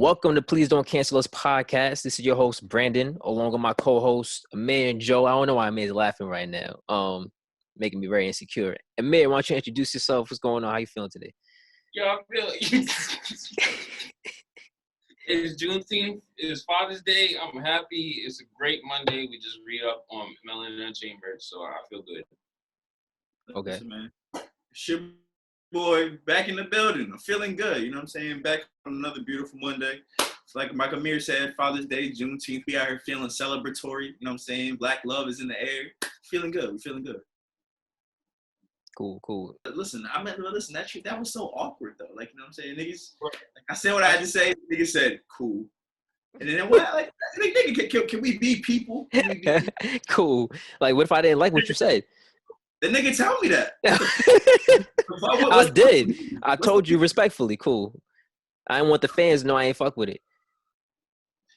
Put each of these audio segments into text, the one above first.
Welcome to Please Don't Cancel Us podcast. This is your host, Brandon, along with my co-host, Amir and Joe. I don't know why Amir's laughing right now. Making me very insecure. Amir, why don't you introduce yourself? What's going on? How you feeling today? Yo, I feel it's Juneteenth. It's Father's Day. I'm happy. It's a great Monday. We just read up on Melanin Unchained, so I feel good. Okay. Listen, man. It's your boy back in the building. I'm feeling good. You know what I'm saying? Back on another beautiful Monday. It's like Mike Amir said, Father's Day, Juneteenth. We out here feeling celebratory. You know what I'm saying? Black love is in the air. Feeling good. We're feeling good. Cool. Listen, that was so awkward though. Like, you know what I'm saying? Niggas, like, I said what I had to say. Niggas said, cool. And then what? Like, nigga, can we be people? Cool. Like, what if I didn't like what you said? The nigga tell me that. I did. I told you respectfully. Cool. I didn't want the fans to know I ain't fuck with it.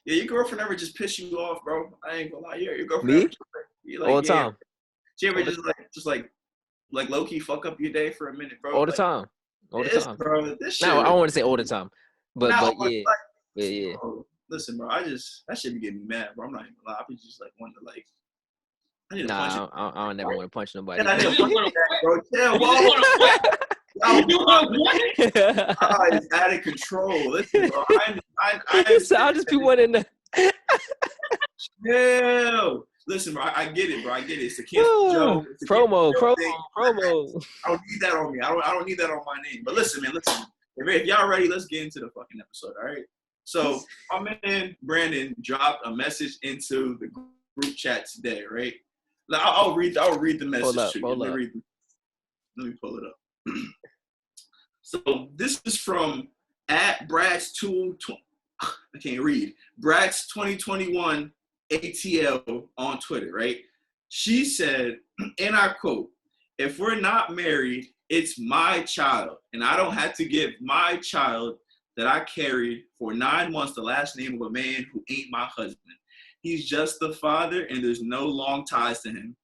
Yeah, your girlfriend ever just piss you off, bro? I ain't gonna lie. Your girlfriend Me? ever like, All the time. She ever just like low key fuck up your day for a minute, bro? All the time. All the time. Bro, this shit. No, I don't want to say all the time, but yeah. Like, Yeah. Bro, listen, bro. That shit be getting me mad, bro. I'm not even gonna lie. I be just like wanting to like. I need to punch it. I don't never want to punch nobody. I need to punch that, bro. Chill, bro. It's out of control. Listen, bro. I'll just be wanting to. Chill. Listen, bro. I get it, bro. I get it. It's a cancel joke. Promo. I don't need that on me. I don't need that on my name. But listen, man. Listen. If y'all ready, let's get into the fucking episode. All right. So my man Brandon dropped a message into the group chat today, right? I'll read the message to you. Let me pull it up. So this is from @Brats2. I can't read. Brats2021 ATL on Twitter, right? She said, and I quote, "If we're not married, it's my child, and I don't have to give my child that I carried for 9 months the last name of a man who ain't my husband. He's just the father, and there's no long ties to him.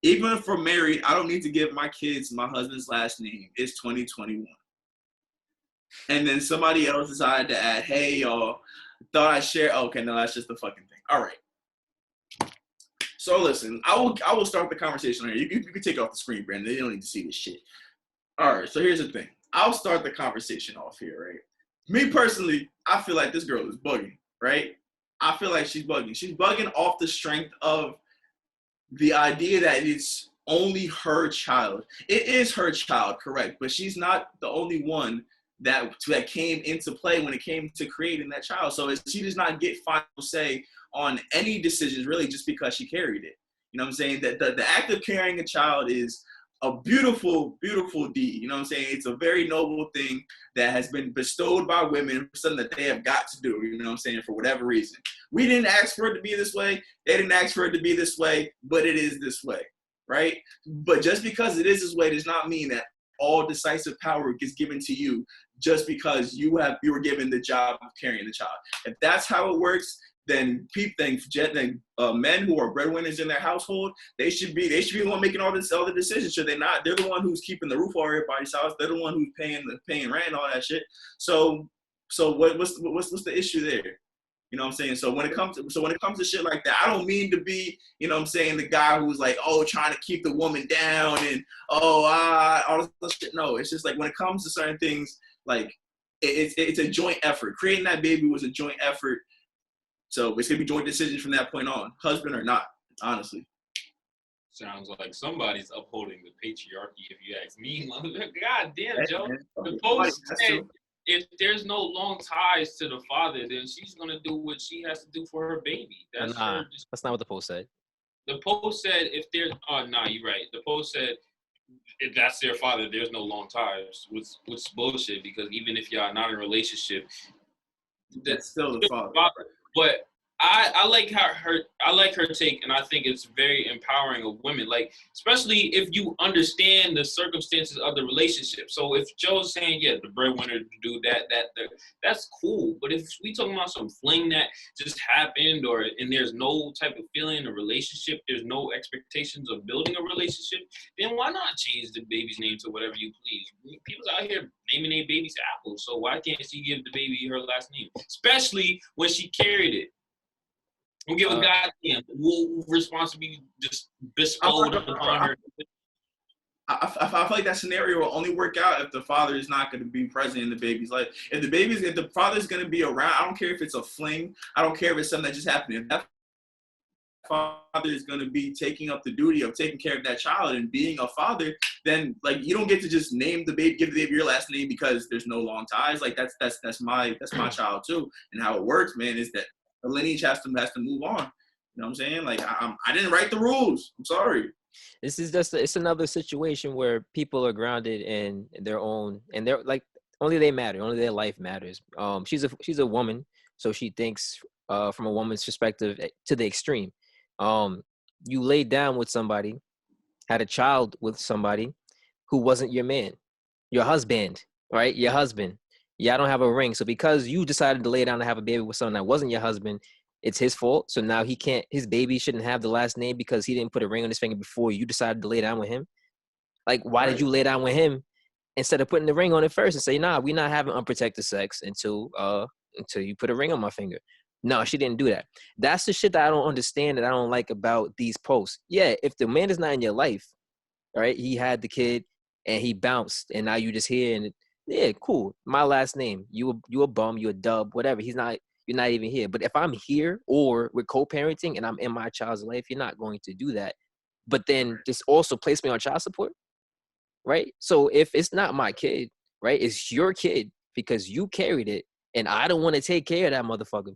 Even if we're married, I don't need to give my kids my husband's last name. It's 2021. And then somebody else decided to add, "Hey, y'all, thought I'd share." Okay, no, that's just the fucking thing. All right. So listen, I will start the conversation here. You can take it off the screen, Brandon. They don't need to see this shit. All right, so here's the thing. I'll start the conversation off here, right? Me personally, I feel like this girl is bugging, right? I feel like she's bugging. She's bugging off the strength of the idea that it's only her child. It is her child, correct, but she's not the only one that came into play when it came to creating that child. So she does not get final say on any decisions, really, just because she carried it. You know what I'm saying? That the act of carrying a child is a beautiful, beautiful deed. You know what I'm saying? It's a very noble thing that has been bestowed by women, something that they have got to do, you know what I'm saying, for whatever reason. We didn't ask for it to be this way. They didn't ask for it to be this way, but it is this way, right? But just because it is this way does not mean that all decisive power gets given to you just because you were given the job of carrying the child. If that's how it works, then men who are breadwinners in their household, they should be the one making all the decisions. Should they not? They're the one who's keeping the roof over everybody's house. They're the one who's paying rent and all that shit. So what's the issue there? You know what I'm saying? So when it comes to shit like that, I don't mean to be, you know what I'm saying, the guy who's like, trying to keep the woman down and all this shit. No, it's just like when it comes to certain things, like it's a joint effort. Creating that baby was a joint effort. So it's going to be joint decisions from that point on, husband or not, honestly. Sounds like somebody's upholding the patriarchy, if you ask me. God damn, Joe. The post said if there's no long ties to the father, then she's going to do what she has to do for her baby. That's not what the post said. The post said if there's – you're right. The post said if that's their father, there's no long ties, which is bullshit because even if y'all not in a relationship, that's still the father. But I like her take, and I think it's very empowering of women. Like, especially if you understand the circumstances of the relationship. So if Joe's saying, yeah, the breadwinner to do that's cool. But if we talking about some fling that just happened, and there's no type of feeling in a relationship, there's no expectations of building a relationship, then why not change the baby's name to whatever you please? People's out here naming their babies Apple, so why can't she give the baby her last name? Especially when she carried it. We'll give a goddamn. We'll responsibly just bestowed upon her. I feel like that scenario will only work out if the father is not going to be present in the baby's life. If the father's going to be around, I don't care if it's a fling. I don't care if it's something that just happened. If that father is going to be taking up the duty of taking care of that child and being a father, then like you don't get to just give the baby your last name because there's no long ties. Like that's my child too. And how it works, man, is that the lineage has to move on. You know what I'm saying? Like I didn't write the rules. I'm sorry. This is just it's another situation where people are grounded in their own, and they're like only they matter, only their life matters. She's a woman, so she thinks from a woman's perspective to the extreme. You laid down with somebody, had a child with somebody who wasn't your man, your husband, right? Your husband. Yeah, I don't have a ring. So because you decided to lay down to have a baby with someone that wasn't your husband, it's his fault. So now his baby shouldn't have the last name because he didn't put a ring on his finger before you decided to lay down with him. Like, why did you lay down with him instead of putting the ring on it first and say, nah, we're not having unprotected sex until you put a ring on my finger? No, she didn't do that. That's the shit that I don't understand, that I don't like about these posts. Yeah, if the man is not in your life, all right, he had the kid and he bounced, and now you just here and yeah, cool. My last name. You a bum, you a dub, whatever. You're not even here. But if I'm here or we're co-parenting and I'm in my child's life, you're not going to do that. But then just also place me on child support, right? So if it's not my kid, right, it's your kid because you carried it and I don't want to take care of that motherfucker.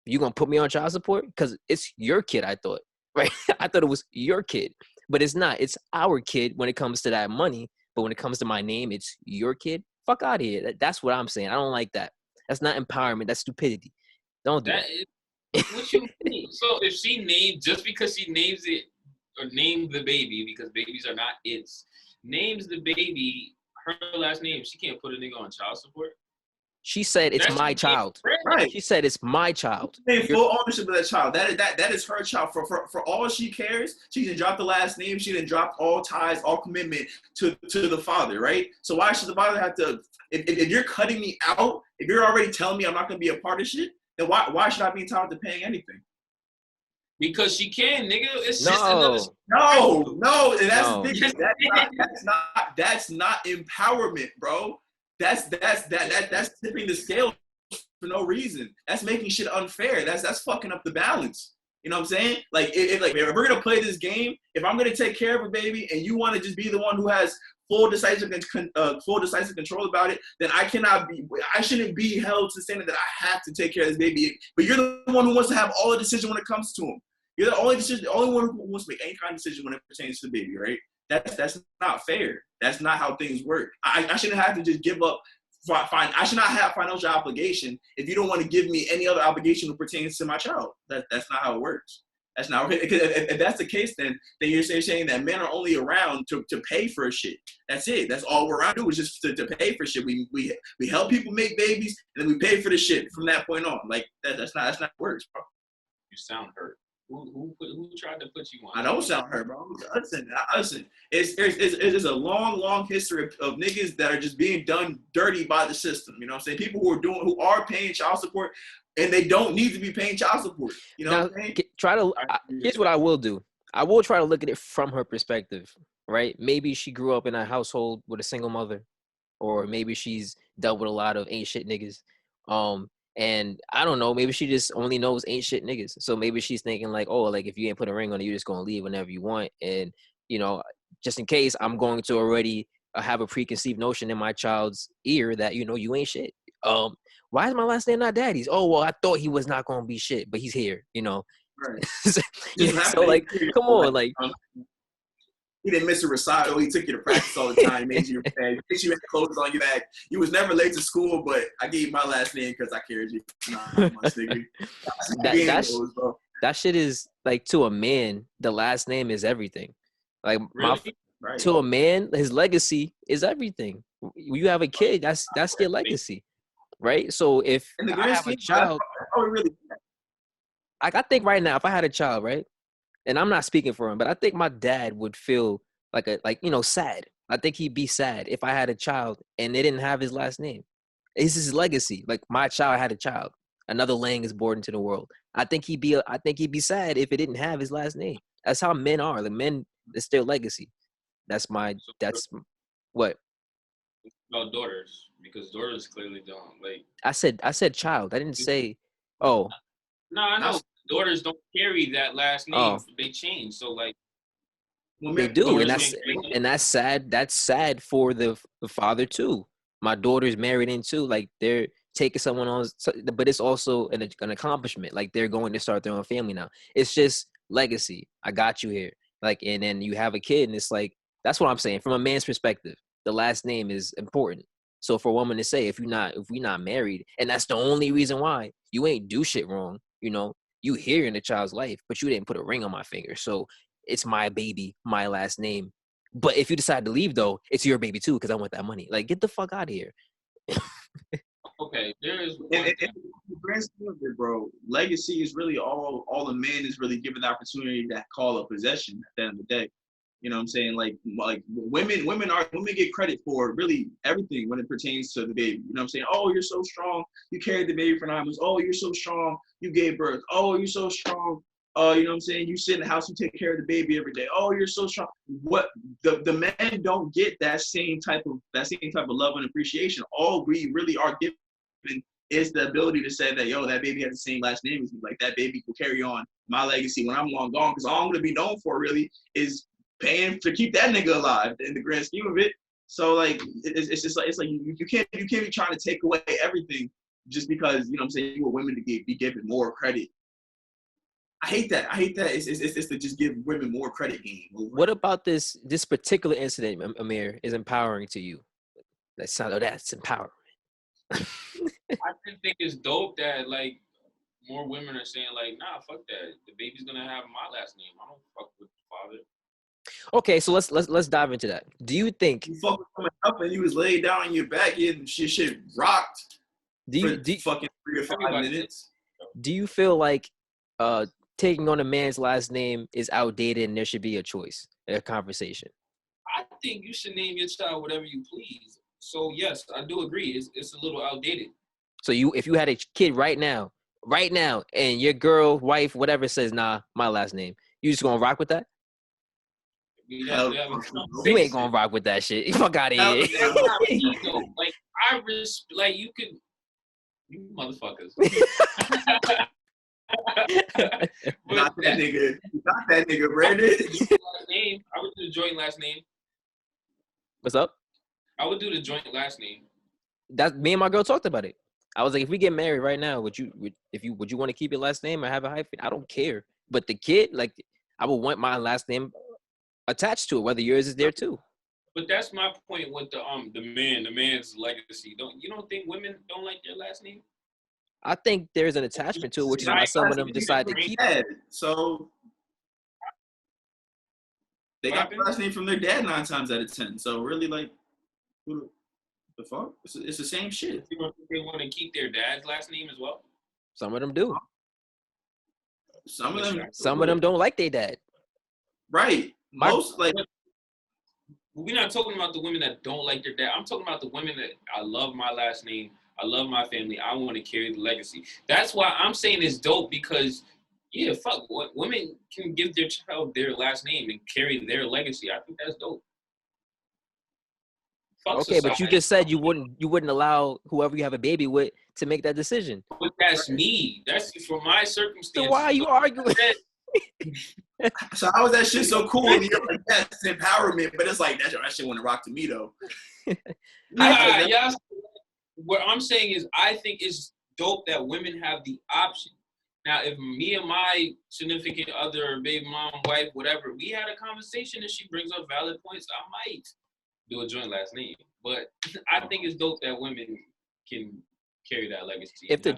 You gonna put me on child support? Because it's your kid, I thought, right? I thought it was your kid, but it's not. It's our kid when it comes to that money. But when it comes to my name, it's your kid. Fuck out of here. That's what I'm saying. I don't like that. That's not empowerment. That's stupidity. Don't do that. What you mean? So if she named, just because she names it or named the baby, because babies are not its, names the baby her last name, she can't put a nigga on child support? She said it's my child. Right. She said it's my child. She's full ownership of that child. That is her child. For all she cares, she didn't drop the last name. She didn't drop all ties, all commitment to the father, right? So why should the father have to? If you're cutting me out, if you're already telling me I'm not gonna be a part of shit, then why should I be entitled to paying anything? Because she can, nigga. It's no. just another. No. And that's not empowerment, bro. That's tipping the scale for no reason. That's making shit unfair. That's fucking up the balance. You know what I'm saying? Like, if we're gonna play this game, if I'm gonna take care of a baby and you want to just be the one who has full decisive control about it, then I shouldn't be held to the standard that I have to take care of this baby. But you're the one who wants to have all the decision when it comes to him. You're the only one who wants to make any kind of decision when it pertains to the baby, right? That's not fair. That's not how things work. I shouldn't have to just give up. Fine. I should not have financial obligation if you don't want to give me any other obligation that pertains to my child. That's not how it works. That's not okay. If that's the case, then you're saying that men are only around to pay for shit. That's it. That's all we're around to do is just to pay for shit. We help people make babies and then we pay for the shit from that point on. Like that's not how it works, bro. You sound hurt. Who tried to put you on? I don't sound hurt, bro. Listen. It's a long history of niggas that are just being done dirty by the system. You know what I'm saying? People who are paying child support and they don't need to be paying child support. You know what I'm saying? Here's what I will do. I will try to look at it from her perspective, right? Maybe she grew up in a household with a single mother, or maybe she's dealt with a lot of ain't shit niggas. And I don't know, maybe she just only knows ain't shit niggas. So maybe she's thinking like, oh, like if you ain't put a ring on it, you're just going to leave whenever you want. And, you know, just in case, I'm going to already have a preconceived notion in my child's ear that, you know, you ain't shit. Why is my last name not Daddy's? Oh, well, I thought he was not going to be shit, but he's here, you know. Right. So like, come on, like. He didn't miss a recital. He took you to practice all the time. He made you made sure you had clothes on your back. You was never late to school, but I gave you my last name because I carried you for 9 months, nigga. That shit is like, to a man, the last name is everything. Like Really? Right. to a man, his legacy is everything. You have a kid, that's your legacy, right? So if I have a child, I think right now, if I had a child, right, and I'm not speaking for him, but I think my dad would feel like sad. I think he'd be sad if I had a child and they didn't have his last name. It's his legacy. Like, my child had a child. Another Lang is born into the world. I think he'd be sad if it didn't have his last name. That's how men are. The men, it's their legacy. That's what. About daughters, because daughters clearly don't like. I said child. I didn't say. Oh. No, I know daughters don't carry that last name. Oh. They change. So like. They do, and that's sad. That's sad for the father too. My daughter's married in too. Like, they're taking someone on, but it's also an accomplishment. Like, they're going to start their own family now. It's just legacy. I got you here. Like, and then you have a kid, and it's like, that's what I'm saying. From a man's perspective, the last name is important. So for a woman to say, if we're not married, and that's the only reason why, you ain't do shit wrong. You know, you here in the child's life, but you didn't put a ring on my finger. So it's my baby, my last name. But if you decide to leave, though, it's your baby too, because I want that money. Like, get the fuck out of here. Okay, there is one thing. The grand scheme of it, bro, legacy is really all the man is really given the opportunity to call a possession at the end of the day. You know what I'm saying? Like women get credit for really everything when it pertains to the baby. You know what I'm saying? Oh, you're so strong. You carried the baby for 9 months. Oh, you're so strong. You gave birth. Oh, you're so strong. You know what I'm saying? You sit in the house, you take care of the baby every day. Oh, you're so strong. What the men don't get that same type of love and appreciation. All we really are given is the ability to say that, yo, that baby has the same last name as me. Like, that baby will carry on my legacy when I'm long gone. Because all I'm gonna be known for really is paying to keep that nigga alive in the grand scheme of it. So like, it's just like, it's like you can't be trying to take away everything just because, you know what I'm saying, you want women to be given more credit. I hate that. It's to just give women more credit game. What about this particular incident, Amir, is empowering to you? That's empowering. I just think it's dope that, like, more women are saying, like, nah, fuck that. The baby's gonna have my last name. I don't fuck with the father. Okay, so let's dive into that. Do you think you fucking coming up and you was laid down on your back and shit rocked? Fucking 3 or 5 minutes. Do you feel like taking on a man's last name is outdated and there should be a choice, a conversation? I think you should name your child whatever you please. So yes, I do agree. It's a little outdated. So if you had a kid right now, and your girl, wife, whatever says, nah, my last name, you just gonna rock with that? Yeah, you ain't gonna rock with that shit. Fuck out of here. Like, like, you could, you motherfuckers. Not that nigga, Brandon. Name. I would do the joint last name. What's up? I would do the joint last name. That me and my girl talked about it. I was like, if we get married right now, would you want to keep your last name or have a hyphen? I don't care. But the kid, like, I would want my last name attached to it, whether yours is there too. But that's my point with the man's legacy. You don't think women don't like their last name? I think there's an attachment to it, which is why some of them decide to keep it. So they got the last name from their dad 9 times out of 10. So really, like, who the fuck? It's the same shit. They want to keep their dad's last name as well? Some of them do. Some of them don't like their dad. Right. Most, like, we're not talking about the women that don't like their dad. I'm talking about the women that, I love my last name. I love my family. I want to carry the legacy. That's why I'm saying it's dope, because, yeah, fuck, women can give their child their last name and carry their legacy. I think that's dope. Fuck okay, society. But you just said you wouldn't allow whoever you have a baby with to make that decision. But that's me. That's for my circumstances. So why are you arguing? So how is that shit so cool? And you're like, that's empowerment, but it's like that shit wouldn't rock to me though. Yeah. What I'm saying is, I think it's dope that women have the option. Now, if me and my significant other, baby mom, wife, whatever, we had a conversation and she brings up valid points, I might do a joint last name. But I think it's dope that women can carry that legacy. If the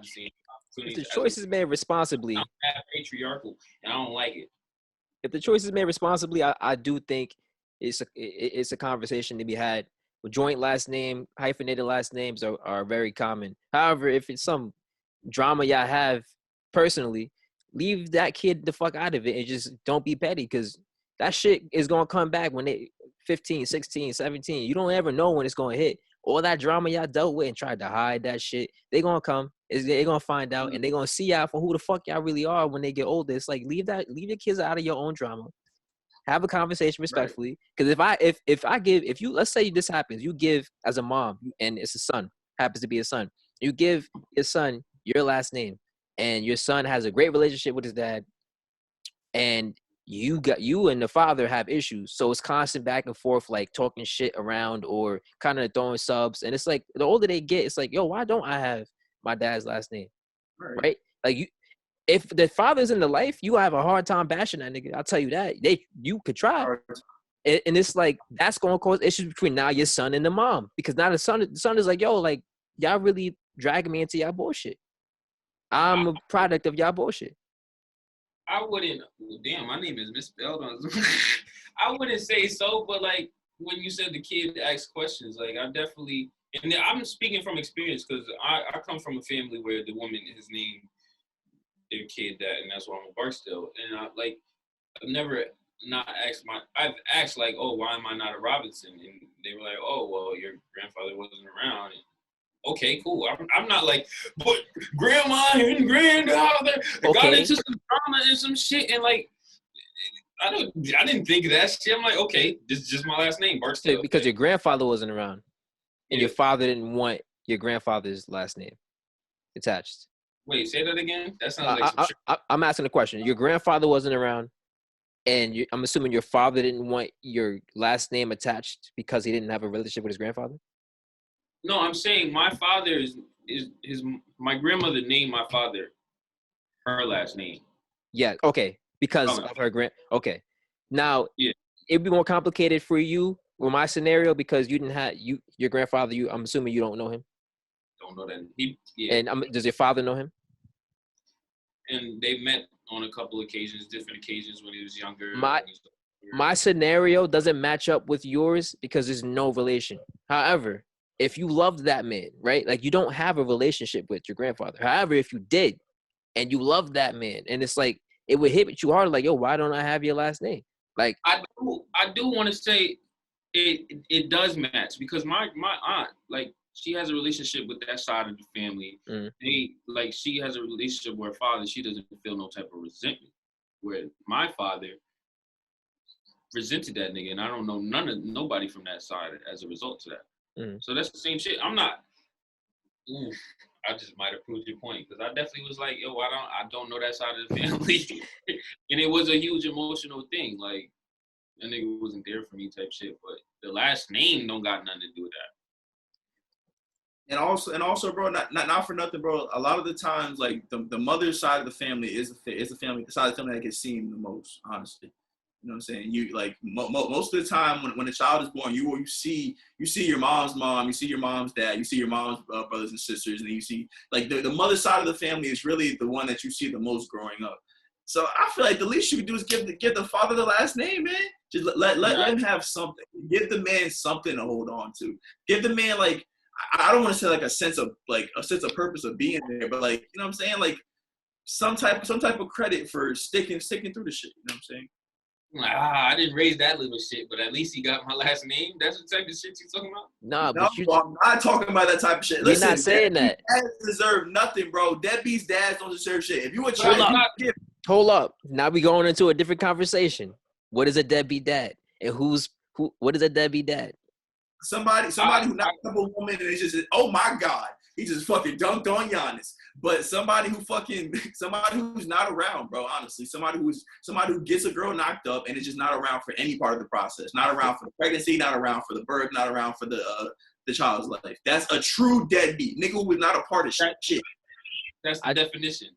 choice is made responsibly, I'm patriarchal, and I don't like it. If the choice is made responsibly, I do think it's a conversation to be had. Joint last name, hyphenated last names are very common. However, if it's some drama y'all have personally, leave that kid the fuck out of it and just don't be petty, because that shit is going to come back when they 15, 16, 17. You don't ever know when it's going to hit. All that drama y'all dealt with and tried to hide that shit, they going to come. They going to find out, and they going to see y'all for who the fuck y'all really are when they get older. It's like, leave your kids out of your own drama. Have a conversation respectfully. Because if you, let's say this happens, you give as a mom, and it's a son, happens to be a son. You give your son your last name, and your son has a great relationship with his dad, and you and the father have issues. So it's constant back and forth, like talking shit around or kind of throwing subs. And it's like, the older they get, it's like, yo, why don't I have my dad's last name? Right? Like, if the father's in the life, you have a hard time bashing that nigga. I'll tell you that. You could try. And it's like, that's going to cause issues between now your son and the mom. Because now the son is like, yo, like, y'all really dragging me into y'all bullshit. I'm a product of y'all bullshit. I wouldn't, damn, my name is misspelled on I wouldn't say so, but like, when you said the kid asks questions, like, I definitely, and I'm speaking from experience, because I come from a family where the woman is named their kid that, and that's why I'm a Barksdale. And I've never not asked I've asked like, oh, why am I not a Robinson? And they were like, oh, well, your grandfather wasn't around. And, okay, cool. I'm not like, but grandma and granddaughter got into some drama and some shit, and like, I didn't think of that shit. I'm like, okay, this is just my last name, Barksdale. Because your grandfather wasn't around, and your father didn't want your grandfather's last name attached. Wait, say that again? That sounds like some shit. I'm asking a question. Your grandfather wasn't around, and I'm assuming your father didn't want your last name attached because he didn't have a relationship with his grandfather? No, I'm saying my father is my grandmother named my father her last name. Yeah, okay. Because of her okay. Now, it'd be more complicated for you with my scenario because you didn't have your grandfather, I'm assuming you don't know him. Don't know that. And does your father know him? And they met on a couple occasions, different occasions when he was younger. My scenario doesn't match up with yours because there's no relation. However, if you loved that man, right? Like, you don't have a relationship with your grandfather. However, if you did and you loved that man, and it's like, it would hit you hard, like, yo, why don't I have your last name? Like, I do want to say it does match, because my aunt, like, she has a relationship with that side of the family. She has a relationship with her father. She doesn't feel no type of resentment. Where my father resented that nigga, and I don't know nobody from that side as a result to that. So that's the same shit. I'm not. I just might have proved your point, because I definitely was like, yo, I don't know that side of the family, and it was a huge emotional thing. Like, that nigga wasn't there for me type shit. But the last name don't got nothing to do with that. And also, bro, not for nothing, bro. A lot of the times, like, the mother's side of the family is the family, the side of the family that gets seen the most, honestly. You know what I'm saying? You like most of the time when a child is born, you see your mom's mom, you see your mom's dad, you see your mom's brothers and sisters, and then you see like the mother's side of the family is really the one that you see the most growing up. So I feel like the least you can do is give the father the last name, man. Just let him have something. Give the man something to hold on to. Give the man, like, I don't want to say like a sense of purpose of being there, but like, you know what I'm saying, like some type of credit for sticking through the shit. You know what I'm saying? I didn't raise that little shit, but at least he got my last name. That's the type of shit you talking about? I'm not talking about that type of shit. Listen, you're not saying that. Dads deserve nothing, bro. Deadbeats dads don't deserve shit. If you a child, hold up. Now we going into a different conversation. What is a deadbeat dad? And what is a deadbeat dad? Somebody who knocked up a woman and it's just, oh my God, he just fucking dunked on Giannis. But somebody who's not around, bro, honestly. Somebody who gets a girl knocked up and is just not around for any part of the process. Not around for the pregnancy, not around for the birth, not around for the child's life. That's a true deadbeat. Nigga who was not a part of shit. That's the definition.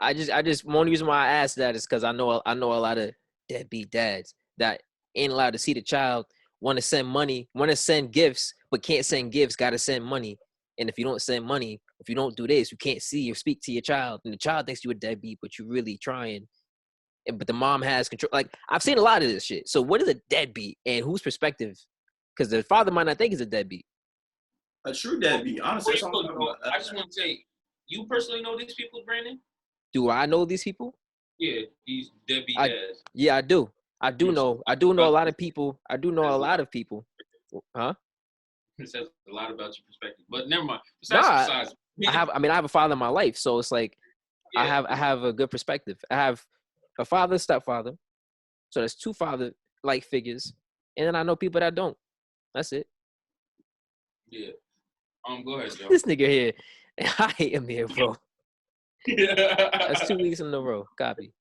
I just one reason why I asked that is because I know a lot of deadbeat dads that ain't allowed to see the child, want to send money, want to send gifts, but can't send gifts, got to send money. And if you don't send money, if you don't do this, you can't see or speak to your child. And the child thinks you're a deadbeat, but you're really trying. But the mom has control. Like, I've seen a lot of this shit. So what is a deadbeat and whose perspective? Because the father might not think he's a deadbeat. A true deadbeat, honestly. I just want to say, you personally know these people, Brandon? Do I know these people? Yeah, these deadbeat dads. Yeah, I do. I do know a lot of people. I do know a lot of people. Huh? It says a lot about your perspective. But never mind. I have a father in my life, so it's like I have a good perspective. I have a father, stepfather. So there's two father-like figures. And then I know people that don't. That's it. Yeah. Go ahead, Joe. This nigga here. I hate him here, bro. That's 2 weeks in a row. Copy.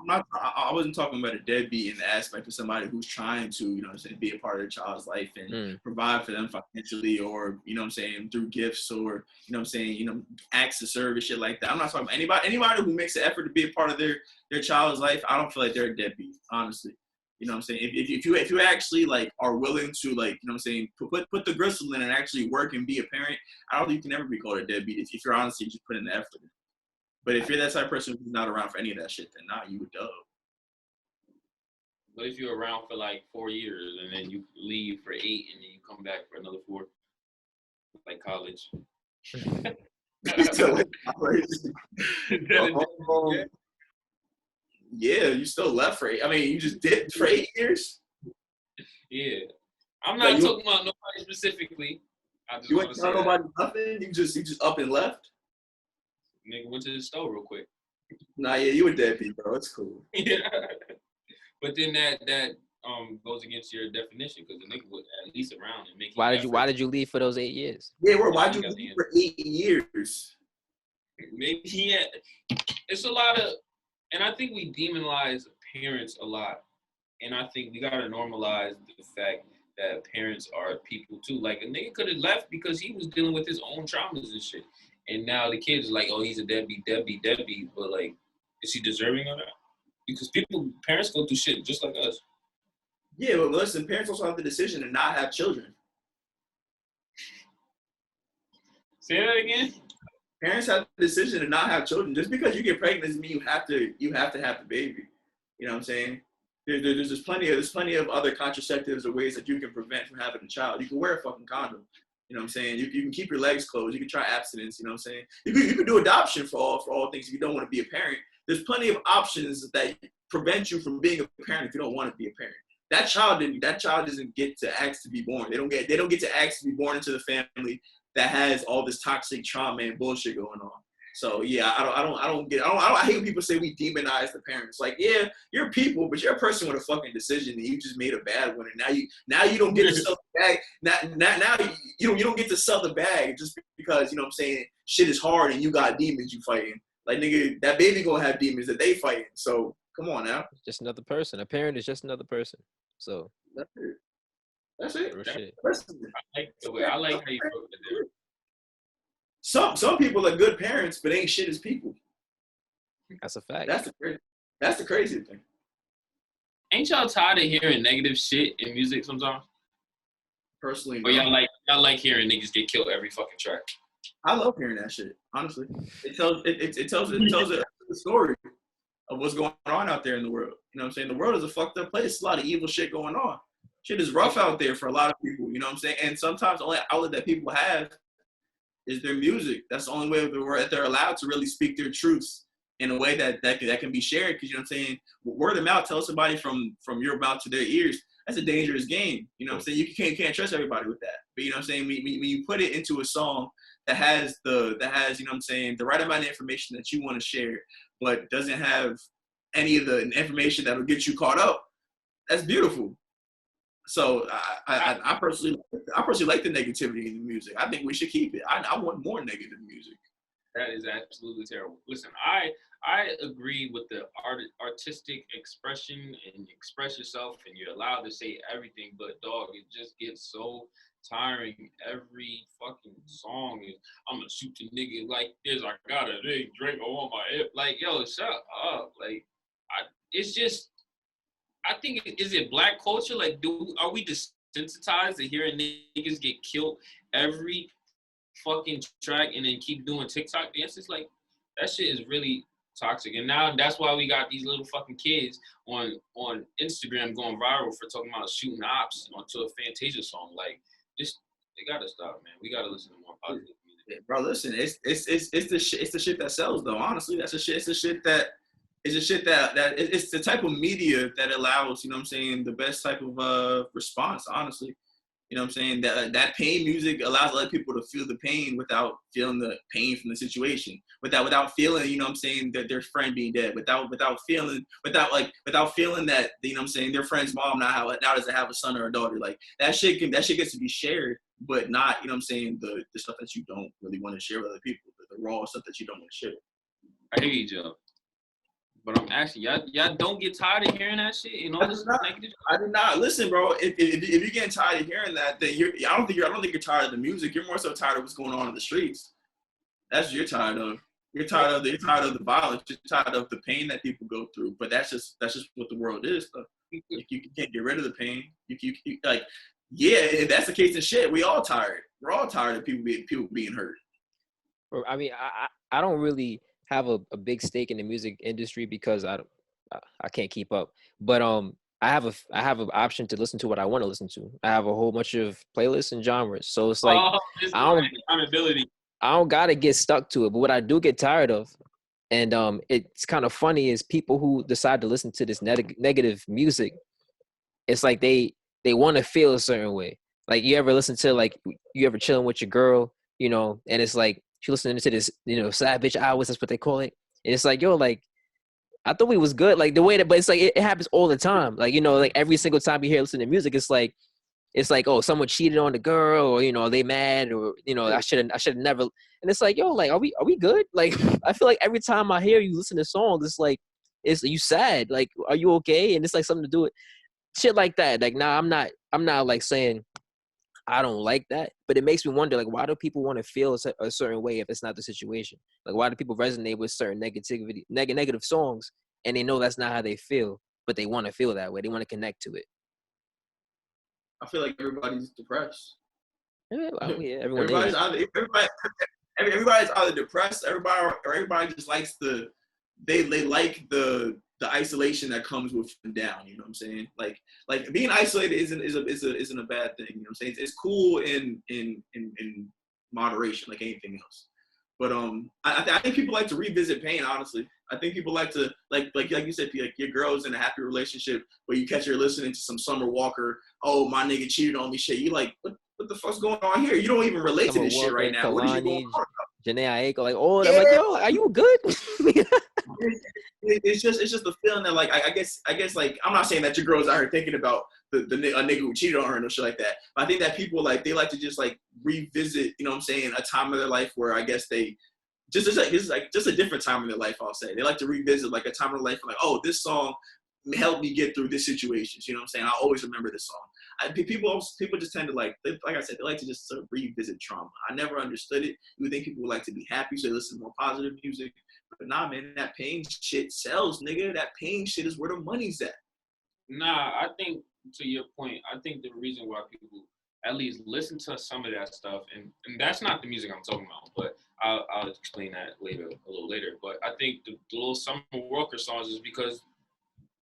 I wasn't talking about a deadbeat in the aspect of somebody who's trying to, you know what I'm saying, be a part of their child's life and provide for them financially, or, you know what I'm saying, through gifts, or, you know what I'm saying, you know, acts of service, shit like that. I'm not talking about anybody who makes an effort to be a part of their child's life. I don't feel like they're a deadbeat, honestly. You know what I'm saying? If you actually, like, are willing to, like, you know what I'm saying, put the gristle in and actually work and be a parent, I don't think you can ever be called a deadbeat if you're honestly just putting the effort in. But if you're that type of person who's not around for any of that shit, then nah, you a dub. But if you're around for like 4 years and then you leave for 8 and then you come back for another 4, like college. Still like college. Yeah, you still left for 8. I mean, you just did for 8 years? Yeah. I'm not talking about nobody specifically. You went to nobody nothing? You just up and left? Nigga went to the store real quick. Nah, yeah, you a deadbeat, bro. It's cool. Yeah. But then that goes against your definition, because the nigga was at least around and making. Why did you leave for those 8 years? Yeah, why'd you leave for 8 years? Maybe it's a lot of, and I think we demonize parents a lot, and I think we gotta normalize the fact that parents are people too. Like, a nigga could have left because he was dealing with his own traumas and shit. And now the kids are like, oh, he's a deadbeat. But, like, is he deserving of that? Because parents go through shit just like us. Yeah, but listen, parents also have the decision to not have children. Say that again? Parents have the decision to not have children. Just because you get pregnant doesn't mean you have to have the baby. You know what I'm saying? There's plenty of other contraceptives or ways that you can prevent from having a child. You can wear a fucking condom. You know what I'm saying? You can keep your legs closed. You can try abstinence. You know what I'm saying? You can do adoption for all things if you don't want to be a parent. There's plenty of options that prevent you from being a parent if you don't want to be a parent. That child doesn't get to ask to be born. They don't get to ask to be born into the family that has all this toxic trauma and bullshit going on. So yeah, I hate when people say we demonize the parents. Like, yeah, you're people, but you're a person with a fucking decision, and you just made a bad one, and now you don't get to sell the bag. Now you don't get to sell the bag just because, you know what I'm saying, shit is hard and you got demons you fighting. Like, nigga, that baby gonna have demons that they fighting. So come on now. Just another person. A parent is just another person. So that's it. I like how you put it there. Some people are good parents, but ain't shit as people. That's a fact. That's the crazy thing. Ain't y'all tired of hearing negative shit in music sometimes? Personally, no. Or y'all like hearing niggas get killed every fucking track? I love hearing that shit. Honestly, it tells a story of what's going on out there in the world. You know what I'm saying? The world is a fucked up place. A lot of evil shit going on. Shit is rough out there for a lot of people. You know what I'm saying? And sometimes the only outlet that people have is their music. That's the only way that they're allowed to really speak their truths in a way that can be shared. Because, you know what I'm saying, word of mouth, tell somebody from your mouth to their ears, that's a dangerous game. You know what I'm saying? You can't trust everybody with that. But, you know what I'm saying, when you put it into a song that has you know what I'm saying, the right amount of information that you want to share, but doesn't have any of the information that will get you caught up, that's beautiful. So I personally like the negativity in the music. I think we should keep it. I want more negative music. That is absolutely terrible. Listen, I agree with the artistic expression, and you express yourself and you're allowed to say everything, but dog, it just gets so tiring. Every fucking song is, I'm gonna shoot the nigga like this. I got a big drink on my hip. Like, yo, shut up. Like, it's just, I think, is it black culture? Like, are we desensitized to hearing niggas get killed every fucking track and then keep doing TikTok dances? Like, that shit is really toxic. And now that's why we got these little fucking kids on Instagram going viral for talking about shooting ops onto a Fantasia song. Like, just, they gotta stop, man. We gotta listen to more positive music. Bro, listen, it's the shit that sells though. Honestly, it's the shit that it's the type of media that allows, you know what I'm saying, the best type of response, honestly. You know what I'm saying? That pain music allows other people to feel the pain without feeling the pain from the situation. Without feeling, you know what I'm saying, that their friend being dead. Without feeling that, you know what I'm saying, their friend's mom now doesn't have a son or a daughter. Like that shit gets to be shared, but not, you know what I'm saying, the stuff that you don't really want to share with other people. The raw stuff that you don't want to share. I hear you, Joe. But I'm asking y'all don't get tired of hearing that shit? You know, this negative. I did not. Listen, bro. If you're getting tired of hearing that, then I don't think you're tired of the music. You're more so tired of what's going on in the streets. That's what you're tired of. You're tired of the violence. You're tired of the pain that people go through. But that's just what the world is. So you can't get rid of the pain. You like, yeah. If that's the case, then shit, we all tired. We're all tired of people being hurt. I mean, I don't really have a big stake in the music industry because I can't keep up. But I have an option to listen to what I want to listen to. I have a whole bunch of playlists and genres. So it's like I don't gotta get stuck to it. But what I do get tired of, and it's kind of funny, is people who decide to listen to this negative music. It's like they want to feel a certain way. Like you ever listen to, like, you ever chilling with your girl, you know, and it's like she listening to this, you know, sad bitch hours, that's what they call it. And it's like, yo, like, I thought we was good, like the way that, but it's like it happens all the time. Like, you know, like every single time you hear listen to music, it's like, oh, someone cheated on the girl, or, you know, they mad, or, you know, I should have never. And it's like, yo, like, are we good? Like, I feel like every time I hear you listen to songs, it's like, it's you sad. Like, are you okay? And it's like something to do with shit like that. Like, nah, I'm not like saying I don't like that, but it makes me wonder, like, why do people want to feel a certain way if it's not the situation? Like, why do people resonate with certain negative songs, and they know that's not how they feel, but they want to feel that way? They want to connect to it. I feel like everybody's depressed. Yeah, everybody's either depressed. Everybody just likes they like the isolation that comes with down. You know what I'm saying? Like being isolated isn't a bad thing. You know what I'm saying? It's cool in moderation, like anything else. But I think people like to revisit pain. Honestly, I think people like to like you said, like your girl's in a happy relationship, but you catch her listening to some Summer Walker. Oh, my nigga cheated on me. Shit, you like what the fuck's going on here? You don't even relate to this shit right now. What is you going on? Janae Aiko, like, oh, yeah. I'm like, yo, are you good? It's just the feeling that, like, I guess like, I'm not saying that your girl's out here thinking about a nigga who cheated on her and shit like that, but I think that people, like, they like to just, like, revisit, you know what I'm saying, a time of their life where I guess they just a different time in their life. I'll say they like to revisit, like, a time of their life, like, oh, this song helped me get through this situation. You know what I'm saying? I always remember this song. People just tend to, like I said, they like to just sort of revisit trauma. I never understood it. You would think people would like to be happy, so they listen to more positive music. But nah, man, that pain shit sells, nigga. That pain shit is where the money's at. Nah, I think, to your point, I think the reason why people at least listen to some of that stuff, and that's not the music I'm talking about, but I'll explain that a little later. But I think the little Summer Walker songs is because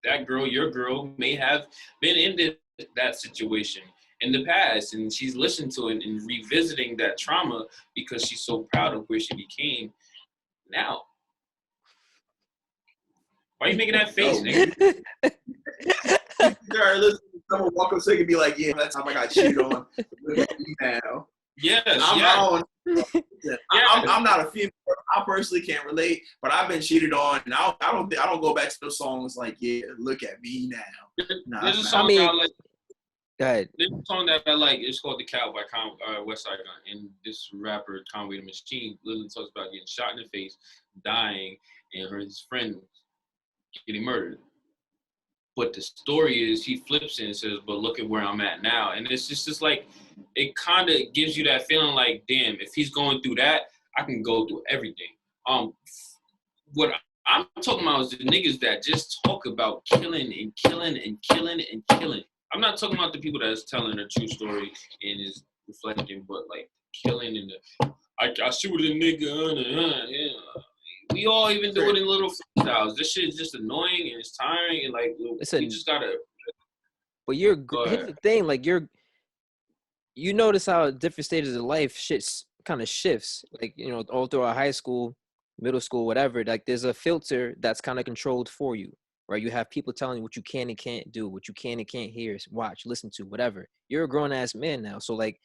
that girl, your girl, may have been in that situation in the past, and she's listened to it and revisiting that trauma because she's so proud of where she became now. Why are you making that face, nigga? Listen, someone walk up so and be like, yeah, that time I got cheated on. Look at me now. Yes, I'm not a female. I personally can't relate, but I've been cheated on, and I don't go back to those songs like, yeah, look at me now. There's a song I like. Go ahead. There's a song that I like. It's called "The Cow" by West Side Gun, and this rapper Conway the Machine literally talks about getting shot in the face, dying, and his friend getting murdered. But the story is he flips it and says, but look at where I'm at now. And it's just like, it kind of gives you that feeling like, damn, if he's going through that, I can go through everything. What I'm talking about is the niggas that just talk about killing and killing and killing and killing. I'm not talking about the people that's telling a true story and is reflecting, but like killing and I shoot a nigga, yeah. We all even do it in little freestyles. This shit is just annoying and it's tiring and like you just gotta. But here's the thing, like you notice how different stages of life shit's kind of shifts. Like, you know, all throughout high school, middle school, whatever. Like there's a filter that's kind of controlled for you, right? You have people telling you what you can and can't do, what you can and can't hear, watch, listen to, whatever. You're a grown ass man now, so like.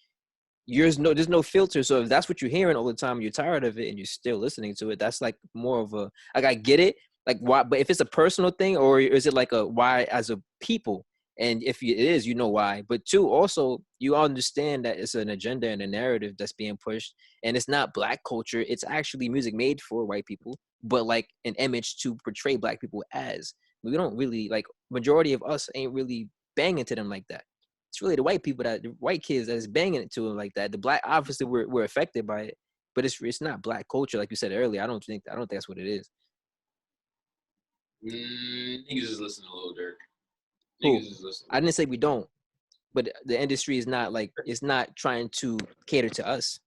There's no filter. So if that's what you're hearing all the time, you're tired of it and you're still listening to it, that's like more of a, like, I get it. Like why, but if it's a personal thing or is it like a why as a people? And if it is, you know why. But two, also, you understand that it's an agenda and a narrative that's being pushed. And it's not black culture. It's actually music made for white people, but like an image to portray black people as. We don't really, like, majority of us ain't really banging to them like that. It's really the white people, the white kids that's banging it to them like that. The black, obviously, we're affected by it, but it's not black culture like you said earlier. I don't think that's what it is. Niggas is listening to Lil Durk. Niggas is listening. I didn't say we don't, but the industry is not like, it's not trying to cater to us.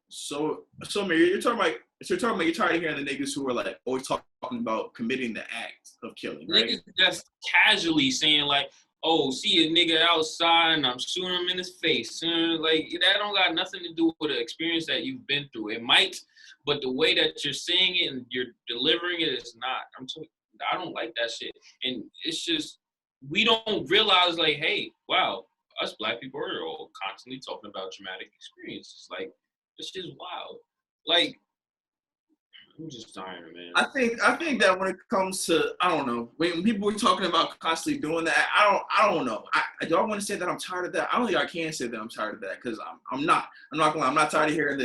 So man, you're tired of hearing the niggas who are like always talking about committing the act of killing, right? Niggas just casually saying like, oh, see a nigga outside and I'm shooting him in his face. Like, that don't got nothing to do with the experience that you've been through. It might, but the way that you're saying it and you're delivering it is not. I don't like that shit. And it's just, we don't realize like, hey, wow, us black people are all constantly talking about traumatic experiences. Like, this shit's wild. Like, I'm just tired, man. I think that when it comes to, I don't know, when people are talking about constantly doing that, I don't know. Do I want to say that I'm tired of that? I don't think I can say that I'm tired of that because I'm not gonna lie. I'm not tired of hearing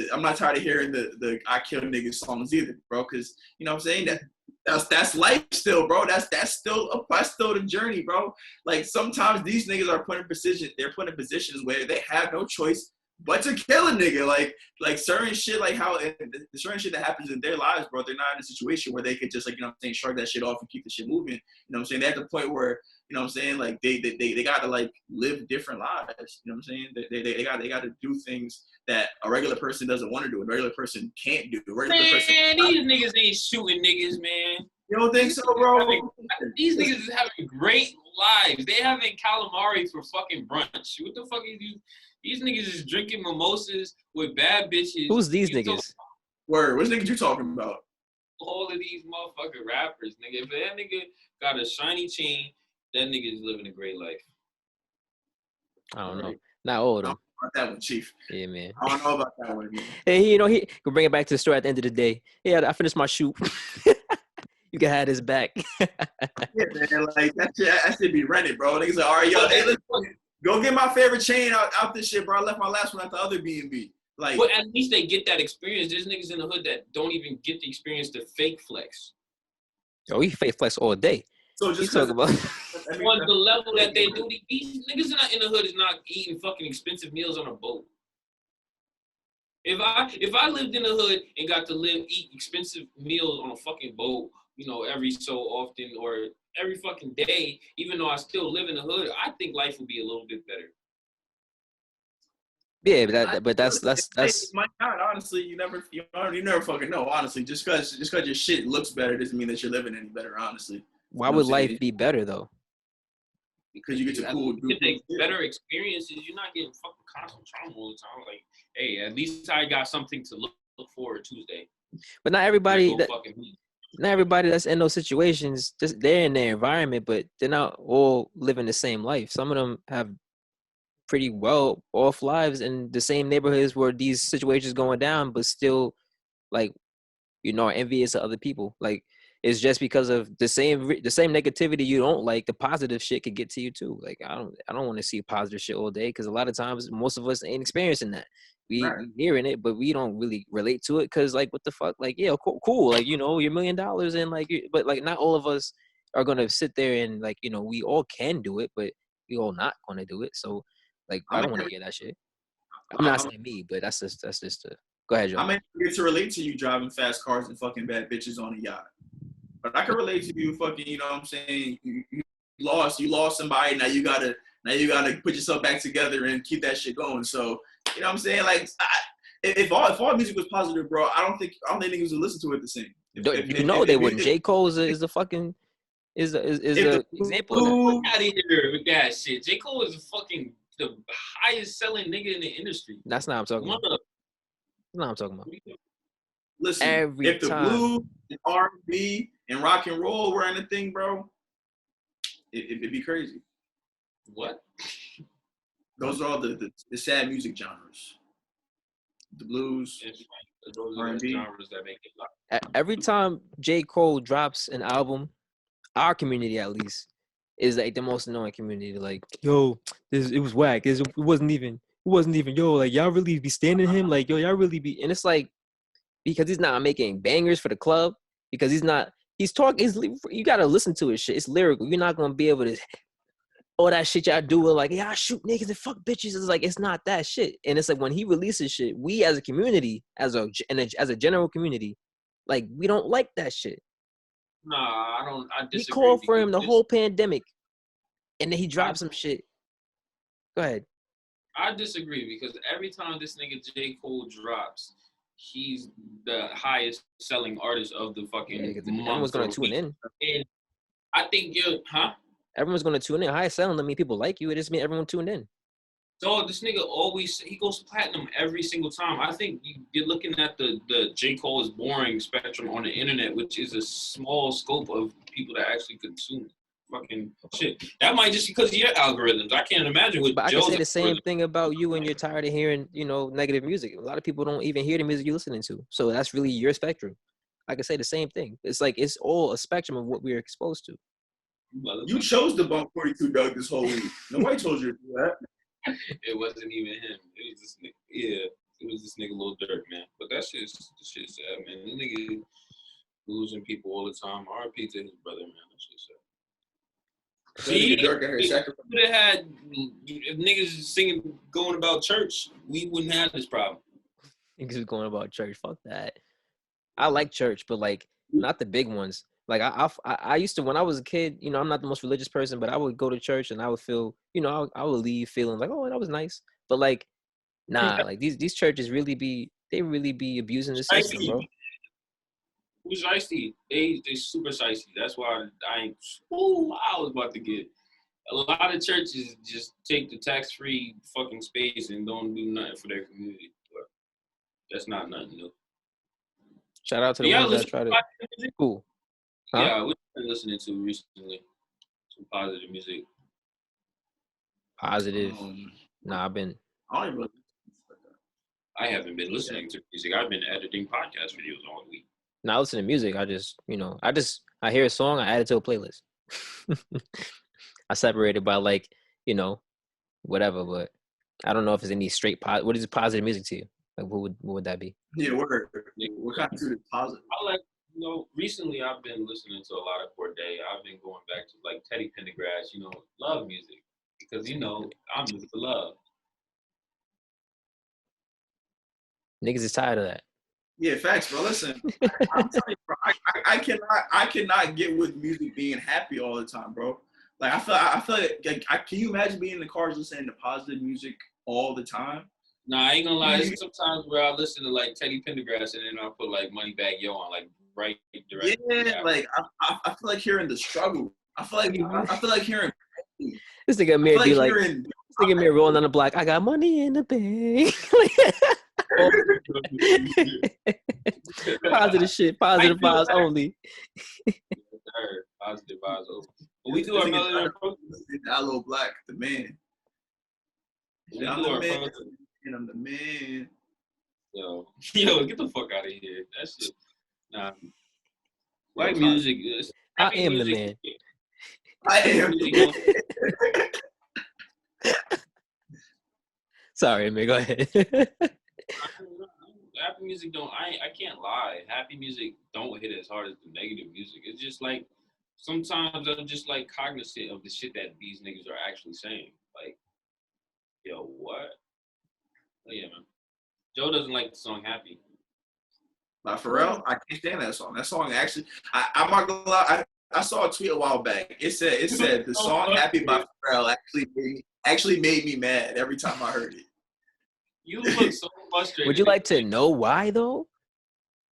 the I kill niggas songs either, bro. Because you know what I'm saying, that's life still, bro. That's still the journey, bro. Like sometimes these niggas are put in positions where they have no choice but to kill a nigga, like certain shit, like how the certain shit that happens in their lives, bro. They're not in a situation where they could just, like, you know what I'm saying, shrug that shit off and keep the shit moving. You know what I'm saying? They're at the point where, you know what I'm saying, like they got to like live different lives. You know what I'm saying? They got to do things that a regular person doesn't want to do. A regular person can't do. These niggas ain't shooting niggas, man. You don't think so, bro? These niggas is having great lives. They having calamari for fucking brunch. What the fuck is you? These niggas is drinking mimosas with bad bitches. Who's these niggas? Word, which niggas you talking about? All of these motherfucking rappers, nigga. If that nigga got a shiny chain, that nigga is living a great life. I don't know. Not all of them. About that one, Chief. Yeah, man. I don't know about that one, man. Hey, you know, he can bring it back to the story at the end of the day. Yeah, I finished my shoot. You can have his back. Yeah, man. Like, that should be rented, bro. Niggas like, all right, yo, hey, listen. Go get my favorite chain out this shit, bro. I left my last one at the other B&B. Like, but at least they get that experience. There's niggas in the hood that don't even get the experience to fake flex. Oh, he fake flex all day. So just talk about on the level that they do, these niggas in the hood is not eating fucking expensive meals on a boat. If I lived in the hood and got to eat expensive meals on a fucking boat, you know, every so often or every fucking day, even though I still live in the hood, I think life would be a little bit better. Yeah, but that's might not, honestly. You never fucking know. Honestly, just because your shit looks better doesn't mean that you're living any better. Honestly, why would life be better though? Because you get to better experiences. You're not getting fucking constant trauma all the time. Like, hey, at least I got something to look forward to Tuesday. But not everybody. Not everybody that's in those situations, just they're in their environment, but they're not all living the same life. Some of them have pretty well off lives in the same neighborhoods where these situations going down, but still, like, you know, are envious of other people. Like, it's just because of the same negativity you don't like, the positive shit could get to you too. Like, I don't want to see positive shit all day because a lot of times most of us ain't experiencing that. We hearing it, but we don't really relate to it because, like, what the fuck? Like, yeah, cool. Like, you know, you're $1 million and, like, but, like, not all of us are gonna sit there and like, we all can do it, but we all not gonna do it. So like, I don't want to hear that shit. I'm not saying me, but that's just go ahead, Joe. I may get to relate to you driving fast cars and fucking bad bitches on a yacht, but I can relate to you fucking. You know what I'm saying? You lost somebody. Now you gotta put yourself back together and keep that shit going. So you know what I'm saying? Like, if all music was positive, bro, I don't think niggas would listen to it the same. They wouldn't. J. Cole is a fucking is a example of that. Fuck out of here with that shit. J. Cole is the highest selling nigga in the industry. That's not what I'm talking about. That's not what I'm talking about. Listen, if the blues and R&B and rock and roll were in a thing, bro, it'd be crazy. What? Those are all the sad music genres. The blues, those are the genres that make it loud. Every time J. Cole drops an album, our community at least is like the most annoying community. Like, yo, it was whack. It wasn't even. Yo, like y'all really be standing him. Like, yo, y'all really be. And it's like, because he's not making bangers for the club. Because he's not. He's talking. You gotta listen to his shit. It's lyrical. You're not gonna be able to. All that shit y'all do with like, yeah, I shoot niggas and fuck bitches. It's like, it's not that shit. And it's like, when he releases shit, we as a community, as a general community, like, we don't like that shit. Nah, I don't. I disagree. We called for him the whole pandemic, and then he dropped some shit. Go ahead. I disagree, because every time this nigga J. Cole drops, he's the highest selling artist of the fucking month. Everyone's gonna tune in. And I think everyone's gonna tune in. Highest selling doesn't mean people like you. It just means everyone tuned in. So this nigga he goes platinum every single time. I think you're looking at the J. Cole is boring spectrum on the internet, which is a small scope of people that actually consume fucking shit. That might just because of your algorithms. I can't imagine what. But I can say the same thing about you when you're tired of hearing, negative music. A lot of people don't even hear the music you're listening to. So that's really your spectrum. I can say the same thing. It's like, it's all a spectrum of what we're exposed to. You chose to bump 42 Doug this whole week. Nobody told you to do that. It wasn't even him. It was this nigga. Yeah, it was this nigga Lil Durk, man. But that shit's sad, man. The nigga losing people all the time. R.I.P. to his brother, man. That shit's sad. See, if niggas singing going about church, we wouldn't have this problem. Niggas going about church. Fuck that. I like church, but like, not the big ones. Like, I used to, when I was a kid, I'm not the most religious person, but I would go to church and I would feel, I would leave feeling like, oh, that was nice. But like, nah, like these churches really be abusing the system, bro. Who's shiesty? They super shiesty. That's why I was about to get. A lot of churches just take the tax-free fucking space and don't do nothing for their community. But that's not nothing new. Shout out to the ones that try to. Cool. Huh? Yeah, we've been listening to recently some positive music. Positive. Nah, I haven't been listening to music. I've been editing podcast videos all week. Nah, I listen to music. I just, I hear a song, I add it to a playlist. I separate it by like, whatever, but I don't know if there's any straight what is positive music to you? Like, what would that be? Yeah, what kind of music is positive? I like, recently I've been listening to a lot of Corday. I've been going back to like Teddy Pendergrass, love music. Because, I'm just for love. Niggas is tired of that. Yeah, facts, bro. Listen, I'm telling you, bro, I cannot get with music being happy all the time, bro. Like, I feel like can you imagine being in the cars listening to positive music all the time? Nah, I ain't gonna lie. There's sometimes where I listen to like Teddy Pendergrass and then I'll put like Moneybagg Yo on, like right directly. Yeah, like I feel like hearing the struggle. I feel like hearing. This nigga Amir be like, this nigga Amir rolling on the block. I got money in the bank. Positive shit, positive vibes only. Positive vibes only. But we do our melody approach. Aloe Black, the man. I'm the man. Yo, get the fuck out of here. That shit. Nah. White music is. I am the man. I am. Sorry, man. Go ahead. Happy music don't. I can't lie. Happy music don't hit as hard as the negative music. It's just like sometimes I'm just like cognizant of the shit that these niggas are actually saying. Like, yo, what? Oh, yeah, man. Joe doesn't like the song Happy. By Pharrell, I can't stand that song. That song actually, I'm not gonna lie. I saw a tweet a while back. It said the song Happy by Pharrell actually made me mad every time I heard it. You look so frustrated. Would you like to know why though?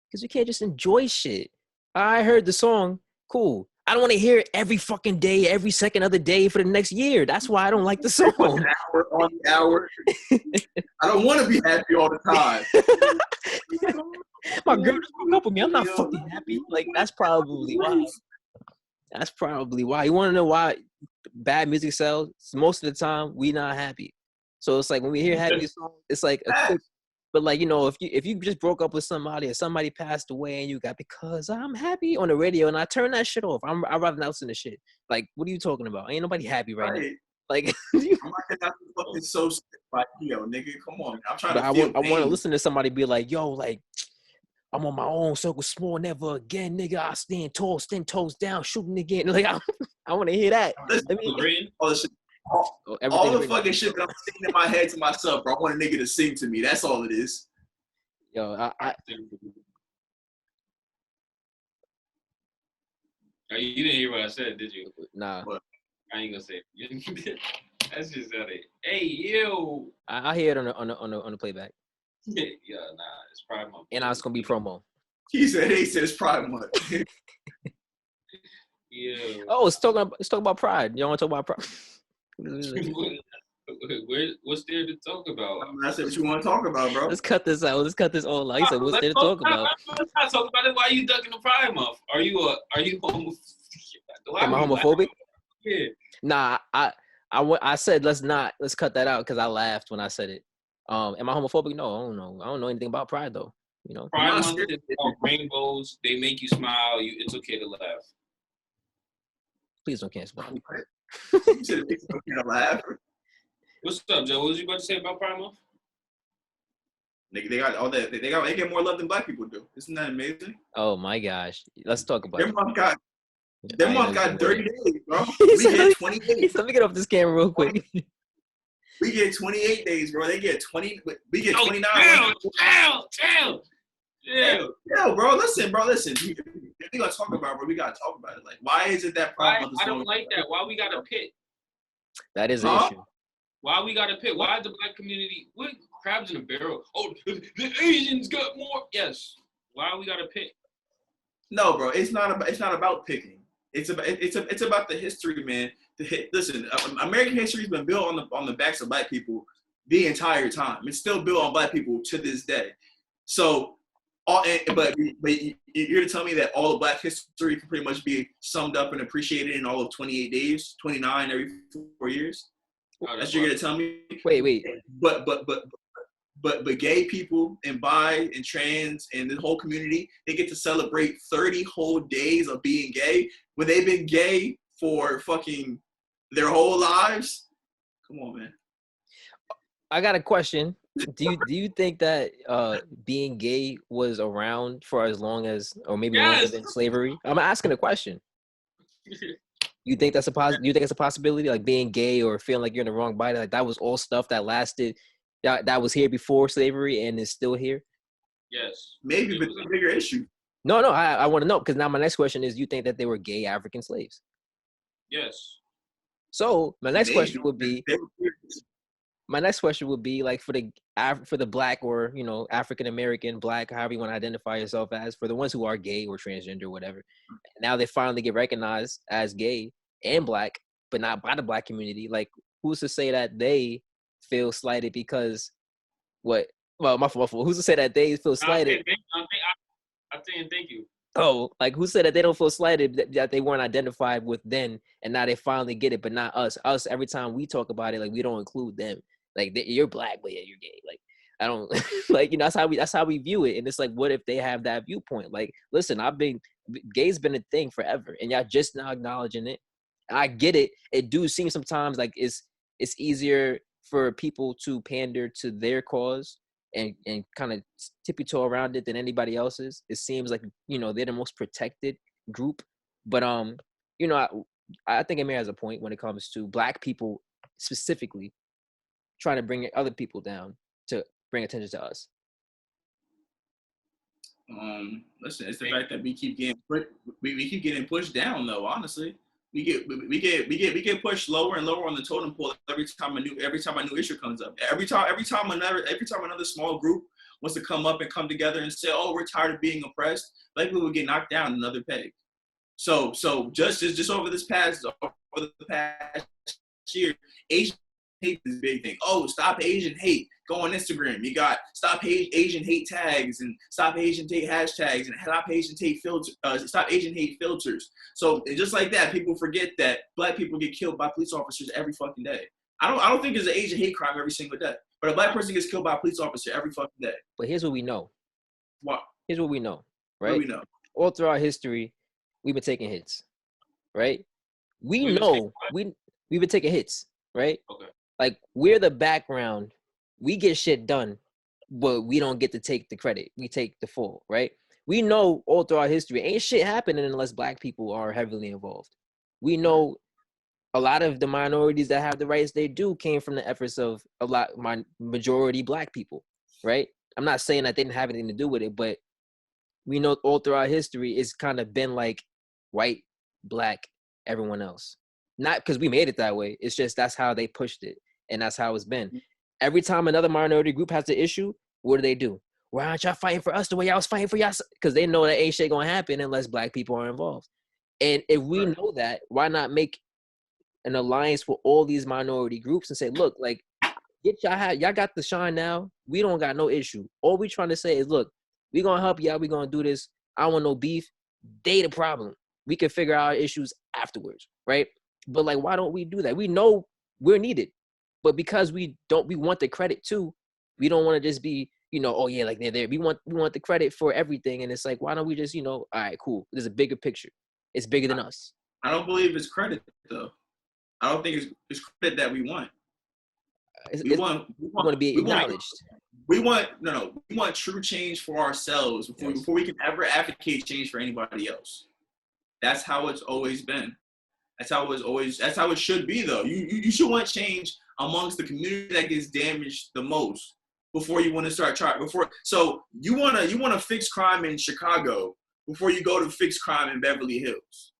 Because you can't just enjoy shit. I heard the song, cool. I don't want to hear it every fucking day, every second of the day for the next year. That's why I don't like the song. Hour on the hour. I don't want to be happy all the time. My girl just broke up with me. I'm not fucking happy. Like, that's probably why. That's probably why. You want to know why bad music sells? Most of the time, we not happy. So it's like when we hear happy songs, it's like a quick. But like, you know, if you just broke up with somebody or somebody passed away and you got because I'm happy on the radio and I turn that shit off. I'd rather not listen to shit. Like, what are you talking about? Ain't nobody happy right now. Like, I'm not fucking so sick like, yo, nigga, come on. I'm trying to feel I want to listen to somebody be like, yo, like, I'm on my own, circle small, never again, nigga. I stand tall, stand toes down, shooting again. Like, I want to hear that. All the fucking shit that I'm singing in my head to myself, bro. I want a nigga to sing to me. That's all it is. Yo, you didn't hear what I said, did you? Nah. What? I ain't gonna say it. That's just how they. Hey, yo. I hear it on the playback. Yeah, nah, it's Pride Month. And it's gonna be promo. He said it's Pride Month. Yeah. Oh, it's talking about Pride. You want to talk about Pride? What's there to talk about? That's what you want to talk about, bro. Let's cut this out. Let's cut this all out. He said, "What's there to talk about?" Let's not talk about it. Why are you ducking the Pride Month? Are you homophobic? Am I homophobic? Yeah. Nah, I said let's cut that out because I laughed when I said it. Am I homophobic? No, I don't know. I don't know anything about Pride though. You know, Pride Month is about rainbows. They make you smile. It's okay to laugh. Please don't cancel me. You said it's okay to laugh. What's up, Joe? What was you about to say about Pride Month? They got all that. They get more love than black people do. Isn't that amazing? Oh my gosh, let's talk about it. Them month got 30 days, bro. We get 20 days. Let me get off this camera real quick. We get 28 days, bro. They get 20. We get 29. Chill. Yeah, bro. Listen. If we gonna talk about it, bro, we gotta talk about it. Like, why is it that problem? I don't like that. Why we gotta pit? That is an issue. Why we gotta pit? Why is the black community? What crabs in a barrel? Oh, the Asians got more. Yes. Why we gotta pit? No, bro. It's not about picking. It's about the history, man. Listen, American history has been built on the backs of black people the entire time. It's still built on black people to this day. So, but you're to tell me that all of black history can pretty much be summed up and appreciated in all of 28 days, 29 every 4 years? That's what you're gonna tell me? Wait. But gay people and bi and trans and the whole community, they get to celebrate 30 whole days of being gay when they've been gay for fucking their whole lives. Come on, man. I got a question. Do you think that being gay was around for as long as, or maybe longer than slavery? I'm asking a question. You think that's do you think it's a possibility, like being gay or feeling like you're in the wrong body, like that was all stuff that lasted, that was here before slavery and is still here? Yes. Maybe, but it's a bigger issue. No, I want to know, because now my next question is, do you think that they were gay African slaves? Yes. So my next question would be, like for the black, or African American, black, however you want to identify yourself as, for the ones who are gay or transgender or whatever, now they finally get recognized as gay and black, but not by the black community. Like, who's to say that they feel slighted because what? Well, my fault. Who's to say that they feel slighted? I'm saying thank you. Oh, like, who said that they don't feel slighted, that they weren't identified with then, and now they finally get it, but not us? Us, every time we talk about it, like, we don't include them. Like, you're black, but yeah, you're gay. Like, I don't like, that's how we view it. And it's like, what if they have that viewpoint? Like, listen, gay's been a thing forever, and y'all just now acknowledging it. I get it. It do seem sometimes like it's easier for people to pander to their cause and kind of tippy-toe around it than anybody else's. It seems like, they're the most protected group. But you know, I think Amir has a point when it comes to Black people specifically trying to bring other people down to bring attention to us. Listen, it's the fact that we keep getting pushed down though. Honestly, we get pushed lower and lower on the totem pole every time a new issue comes up. Every time another small group wants to come up and come together and say, "Oh, we're tired of being oppressed," Black people would get knocked down another peg. So just over the past year, Asian hate is a big thing. Oh, stop Asian hate. Go on Instagram. You got stop Asian hate tags and stop Asian hate hashtags and stop Asian hate filters. So just like that, people forget that Black people get killed by police officers every fucking day. I don't think there's an Asian hate crime every single day, but a Black person gets killed by a police officer every fucking day. But here's what we know. What? Here's what we know, right? What do we know? All throughout history, we've been taking hits, right? We've been taking hits, right? Okay. Like, we're the background. We get shit done, but we don't get to take the credit. We take the full, right? We know all throughout history, ain't shit happening unless Black people are heavily involved. We know a lot of the minorities that have the rights they do came from the efforts of majority Black people, right? I'm not saying that they didn't have anything to do with it, but we know all throughout history it's kind of been like white, Black, everyone else. Not because we made it that way. It's just that's how they pushed it, and that's how it's been. Every time another minority group has an issue, what do? Why aren't y'all fighting for us the way y'all was fighting for y'all? Because they know that ain't shit gonna happen unless Black people are involved. And if we know that, why not make an alliance with all these minority groups and say, look, like, y'all got the shine now. We don't got no issue. All we trying to say is, look, we gonna help y'all. We gonna do this. I don't want no beef. They the problem. We can figure out our issues afterwards, right? But like, why don't we do that? We know we're needed, but because we want the credit too. We don't want to just be, oh yeah, like they're there. We want the credit for everything, and it's like, why don't we just, all right, cool. There's a bigger picture. It's bigger than us. I don't believe it's credit though. I don't think it's credit that we want. We want to be acknowledged. We want true change for ourselves before we can ever advocate change for anybody else. That's how it's always been. That's how it should be though. You should want change amongst the community that gets damaged the most before you want to start trying so you want to fix crime in Chicago before you go to fix crime in Beverly Hills.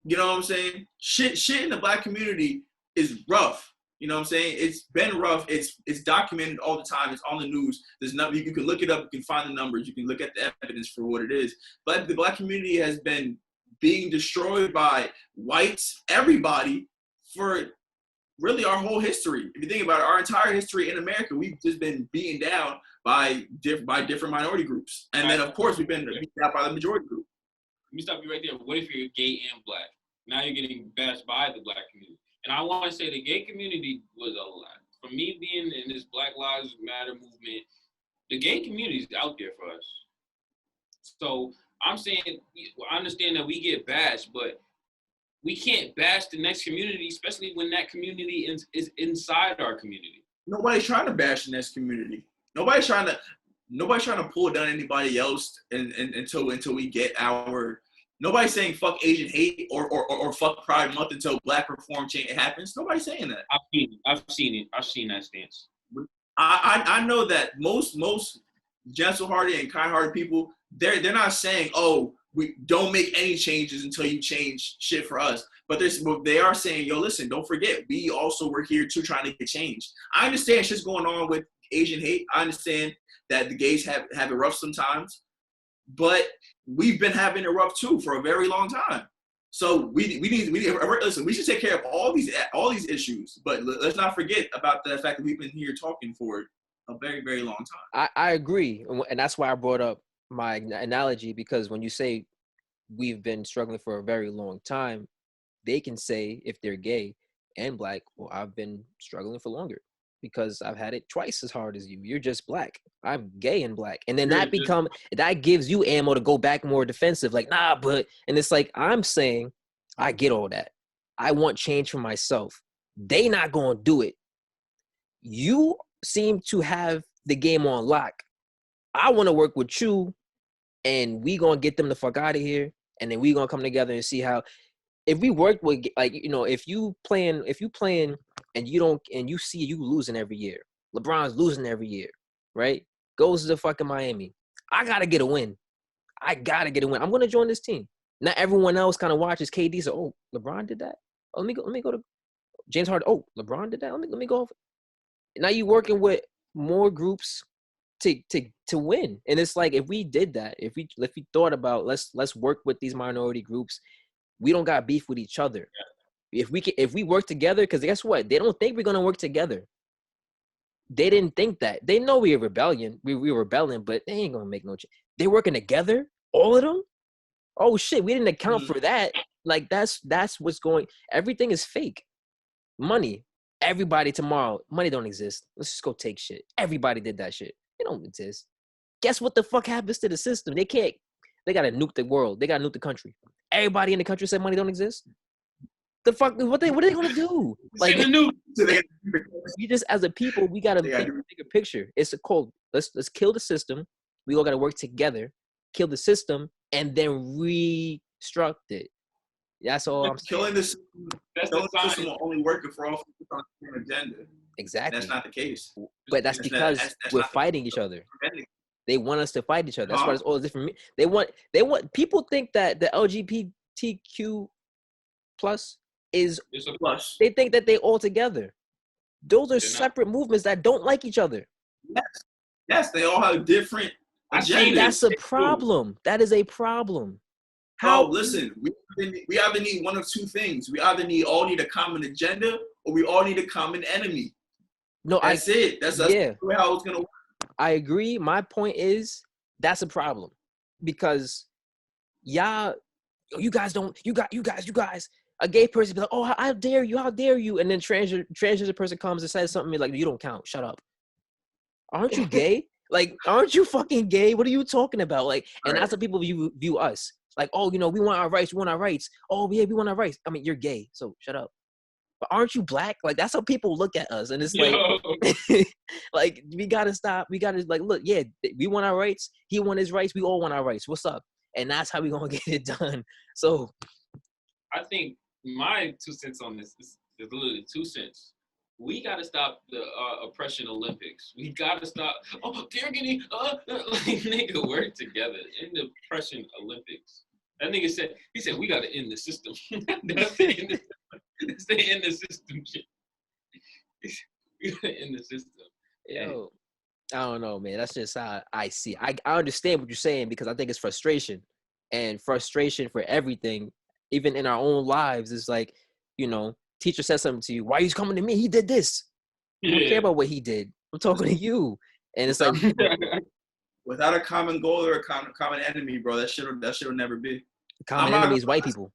You know what I'm saying? Shit in the Black community is rough. You know what I'm saying? It's been rough. It's documented all the time. It's on the news. There's nothing, you can look it up. You can find the numbers. You can look at the evidence for what it is. But the Black community has been being destroyed by whites, everybody, for really our whole history. If you think about it, our entire history in America, we've just been beaten down by different minority groups. And then, of course, we've been beaten down by the majority group. Let me stop you right there. What if you're gay and Black? Now you're getting bashed by the Black community. And I want to say the gay community was a lot. For me being in this Black Lives Matter movement, the gay community is out there for us. So I'm saying, I understand that we get bashed, but we can't bash the next community, especially when that community is inside our community. Nobody's trying to bash the next community. Nobody's trying to pull down anybody else until we get our. Nobody's saying fuck Asian hate or fuck Pride Month until Black reform change happens. Nobody's saying that. I've seen it. I've seen that stance. I know that most gentle-hearted and kind-hearted people, they're not saying, oh, we don't make any changes until you change shit for us. But they are saying, yo, listen, don't forget, we also were here too trying to get change. I understand shit's going on with Asian hate. I understand that the gays have it rough sometimes, but we've been having it rough too for a very long time. So we listen. We should take care of all these issues, but let's not forget about the fact that we've been here talking for a very, very long time. I agree, and that's why I brought up my analogy, because when you say we've been struggling for a very long time, they can say if they're gay and Black, well, I've been struggling for longer because I've had it twice as hard as you. You're just Black. I'm gay and Black. And then that gives you ammo to go back more defensive. Like, nah, but, and it's like, I'm saying, I get all that. I want change for myself. They not going to do it. You seem to have the game on lock. I want to work with you, and we going to get them the fuck out of here. And then we going to come together and see how if we worked with, like, if you playing and you see you losing every year, LeBron's losing every year, right? Goes to the fucking Miami. I gotta get a win. I'm gonna join this team. Not everyone else kind of watches KD. So, oh, LeBron did that. Oh, let me go to James Harden. Oh, LeBron did that. Let me go. Now you working with more groups to win. And it's like, if we did that, if we thought about, let's work with these minority groups, we don't got beef with each other. If we work together, because guess what? They don't think we're gonna work together. They didn't think that. They know we are rebellion. We rebelling, but they ain't gonna make no change. They working together, all of them. Oh shit, we didn't account for that. Like that's what's going. Everything is fake. Money. Everybody tomorrow. Money don't exist. Let's just go take shit. Everybody did that shit. It don't exist. Guess what the fuck happens to the system? They can't. They gotta nuke the world. They gotta nuke the country. Everybody in the country said money don't exist. The fuck? What are they gonna do? Like, we just, as a people, we gotta think a bigger picture. It's called let's kill the system. We all gotta work together, kill the system, and then restruct it. That's all I'm saying. Killing the system will only work if we're all focused on the same agenda. Exactly. That's not the case. But that's because we're fighting each other. They want us to fight each other. That's why it's all different. They want people think that the LGBTQ plus is a plus. They think that they all together. Those are separate movements that don't like each other. Yes, they all have different agendas. That's a problem. That is a problem. How? Oh, listen, we either need one of two things. We either all need a common agenda, or we all need a common enemy. No, that's it. That's how it's gonna work. I agree. My point is that's a problem because you guys. A gay person be like, oh, how dare you? And then transgender person comes and says something like, you don't count. Shut up. Aren't you gay? Like, aren't you fucking gay? What are you talking about? Like, and that's how people view us. Like, oh, we want our rights. Oh, yeah, we want our rights. I mean, you're gay, so shut up. But aren't you black? Like, that's how people look at us. And it's like, like, we gotta stop. We gotta, like, look, yeah, we want our rights. He want his rights. We all want our rights. What's up? And that's how we gonna get it done. So I think my 2 cents on this is literally 2 cents. We got to stop the oppression Olympics. We got to stop. Oh, they're getting like, nigga, work together in the oppression Olympics. That nigga said, we got to end the system. That's the end the system shit. We got to end the system. Yo, I don't know, man. That's just how I see it. I understand what you're saying because I think it's frustration for everything, even in our own lives. It's like, teacher says something to you. Why are you coming to me? He did this. I don't care about what he did. I'm talking to you. And it's like, without a common goal or a common enemy, bro, that shit will never be. The common enemy is white people.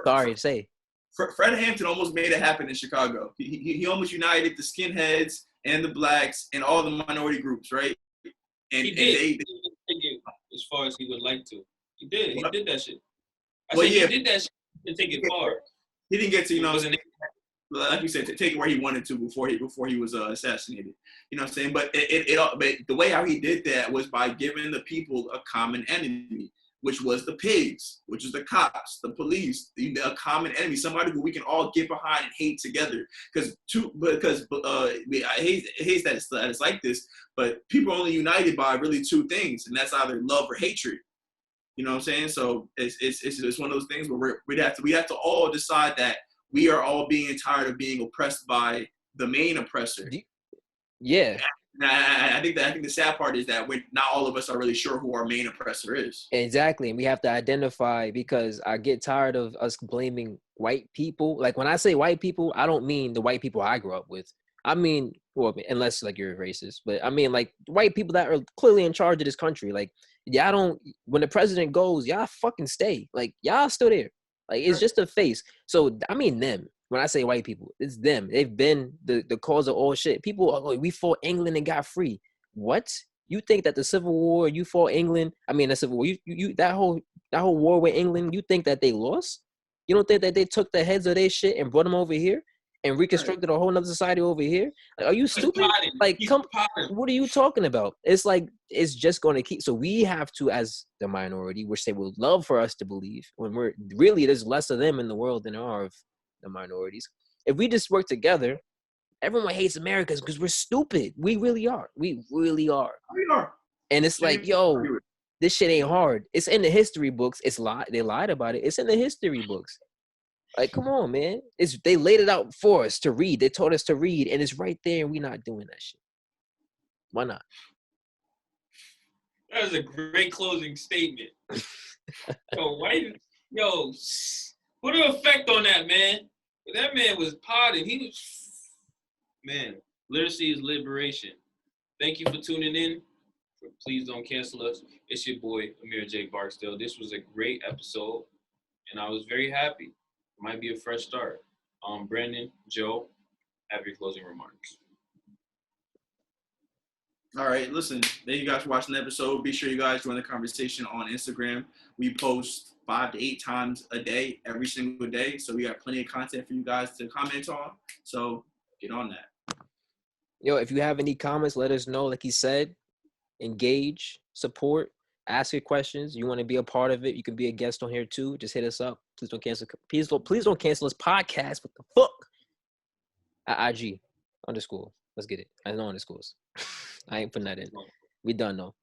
Sorry to say. Fred Hampton almost made it happen in Chicago. He almost united the skinheads and the blacks and all the minority groups, right? And he did as far as he would like to. He did. He did that shit. He did that shit and take it far. He didn't get to, like you said, to take it where he wanted to before he was assassinated. You know what I'm saying? But but the way how he did that was by giving the people a common enemy, which was the pigs, which is the cops, the police, a common enemy, somebody who we can all get behind and hate together. I hate that it's like this, but people are only united by really two things, and that's either love or hatred. You know what I'm saying? So it's one of those things where we have to all decide that we are all being tired of being oppressed by the main oppressor. Yeah. I think the sad part is that not all of us are really sure who our main oppressor is. Exactly. And we have to identify, because I get tired of us blaming white people. Like, when I say white people, I don't mean the white people I grew up with. I mean, well, unless like you're a racist, but I mean like white people that are clearly in charge of this country. Like, y'all don't, when the president goes, y'all fucking stay. Like, y'all still there. Like, it's just a face. So, I mean them. When I say white people, it's them. They've been the cause of all shit. People are like, we fought England and got free. What? You think that the Civil War, you fought England? I mean, the Civil War, you that whole war with England, you think that they lost? You don't think that they took the heads of their shit and brought them over here? and reconstructed a whole nother society over here. Like, are you stupid? Like, what are you talking about? It's like, it's just going to keep. So we have to, as the minority, which they would love for us to believe, when we're really, there's less of them in the world than there are of the minorities. If we just work together, everyone hates America because we're stupid. We really are. We really are. We are. And it's like, yo, this shit ain't hard. It's in the history books. They lied about it. It's in the history books. Like, come on, man. They laid it out for us to read. They taught us to read, and it's right there, and we're not doing that shit. Why not? That was a great closing statement. Yo, put an effect on that, man. That man was potting. He was, man, literacy is liberation. Thank you for tuning in. Please don't cancel us. It's your boy, Amir J. Barksdale. This was a great episode, and I was very happy. Might be a fresh start. Brandon, Joe, have your closing remarks. All right, listen, thank you guys for watching the episode. Be sure you guys join the conversation on Instagram. We post 5 to 8 times a day, every single day. So we got plenty of content for you guys to comment on. So get on that. Yo, if you have any comments, let us know. Like he said, engage, support, ask your questions. You want to be a part of it, you can be a guest on here too. Just hit us up. Please don't cancel. Please don't cancel this podcast. What the fuck? At IG _. Let's get it. I know underscores. I ain't putting that in. We done though.